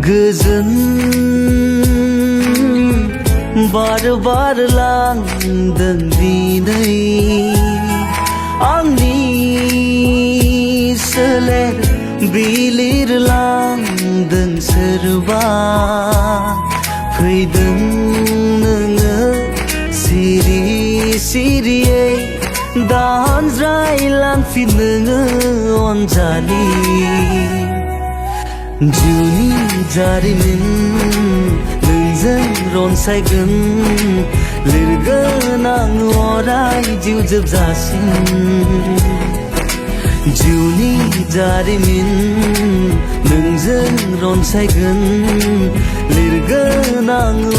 गोजोन बार बार लांदों दिनै आंनि सोलेर बिलिरलांदों सोरबा फैदों नोङो सिरि सिरियै दानज्रायलांफिन नोङो अनजालि जिउनि जारिमिन नोंजों रनसायगोन लिरगोन आं अराय जिउ जोबजासिम जिउनि जारिमिन नोंजों रनसायगोन लिरगोन आं